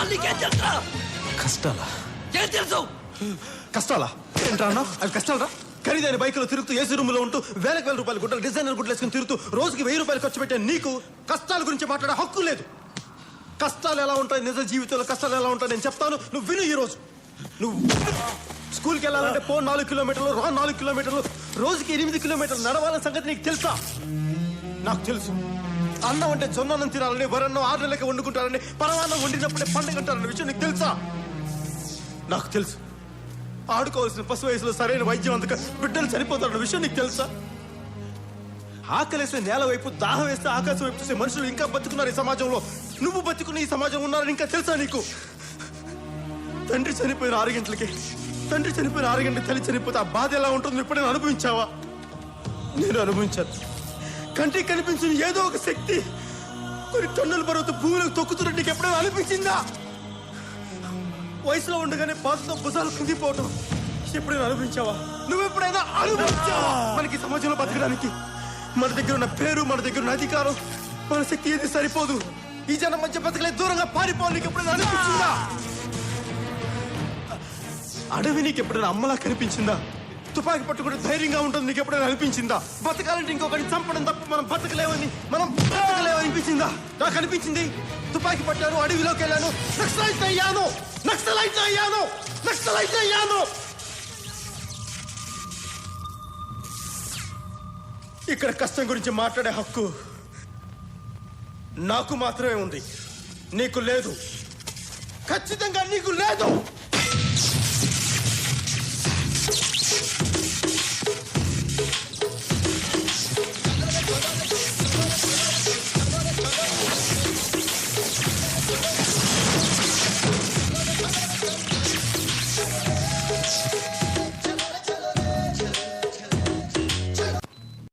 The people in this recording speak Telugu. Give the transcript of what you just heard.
కష్టాలు నీకేం తెలుసా? కష్టాలా? ఏం తెలుసు? కష్టాలా ఏంట్రా అన్న? అవి కష్టాలరా? ఖరీదైన బైకులో తిరుగుతూ ఏసీ రూమ్ లో ఉంటూ వేల రూపాయలు గుడ్డలు డిజైనర్ గుడ్డలు వేసుకుని తిరుగుతూ రోజుకి 1000 రూపాయలు ఖర్చు పెట్టే నీకు కష్టాల గురించి మాట్లాడే హక్కు లేదు. కష్టాలు ఎలా ఉంటాయి, నిజ జీవితంలో కష్టాలు ఎలా ఉంటాయి నేను చెప్తాను, నువ్వు విను. ఈ రోజు నువ్వు స్కూల్కి వెళ్ళాలంటే 4 కిలోమీటర్లు, 4 కిలోమీటర్లు, రోజుకి 8 కిలోమీటర్లు నడవాలన్న సంగతి నీకు తెలుసా? నాకు తెలుసు. అన్నం అంటే జొన్నన్నం తినాలని, వరన్నం 6 నెలలకి వండుకుంటారని, పరమాన్నం వండినప్పుడే పండుగ అంటారన్న విషయం నీకు తెలుసా? నాకు తెలుసు. ఆడుకోవాల్సిన పశు వయసులో సరైన వైద్యం అందక బిడ్డలు చనిపోతారన్న విషయం నీకు తెలుసా? ఆకలేస్తే నేల వైపు, దాహం వేస్తే ఆకాశం వైపు చూసే మనుషులు ఇంకా బతుకున్నారు ఈ సమాజంలో. నువ్వు బతుకున్న ఈ సమాజం ఉన్నారని ఇంకా తెలుసా నీకు? తండ్రి చనిపోయిన 6 గంటలకి తల్లి చనిపోతే ఆ బాధ ఎలా ఉంటుందో ఎప్పుడైనా అనుభవించావా? నేను అనుభవించాను. కంటికి కనిపించిన ఏదో ఒక శక్తి కొన్ని టన్నుల బరువుతో భూమిలోకి తొక్కుతున్నట్టు నీకు ఎప్పుడైనా అనిపించిందా? వయసులో ఉండగానే బాధతో భుజాలు కుంగిపోవటం ఎప్పుడైనా అనుభవించావా? నువ్వెప్పుడైనా అనుభవించావా? మనకి సమాజంలో బతకడానికి మన దగ్గర ఉన్న పేరు, మన దగ్గర ఉన్న అధికారం, మన శక్తి ఏది సరిపోదు. ఈ జనం మధ్య బతకలే, దూరంగా పారిపోవాలి నీకు ఎప్పుడైనా అనిపించిందా? అడవి నీకు ఎప్పుడైనా అమ్మలా కనిపించిందా? తుపాకీ పట్టుకుంటే ధైర్యంగా ఉంటుంది నీకు ఎప్పుడైనా అనిపించిందా? బతకాలంటే ఇంకొకరిని చంపడం తప్ప మనం బతకలేమని అనిపించిందా? నాకు అనిపించింది. తుపాకీ పట్టాను, అడవిలోకి వెళ్ళాను, నక్సలైట్ అయ్యాను. ఇక్కడ కష్టం గురించి మాట్లాడే హక్కు నాకు మాత్రమే ఉంది, నీకు లేదు. ఖచ్చితంగా నీకు లేదు.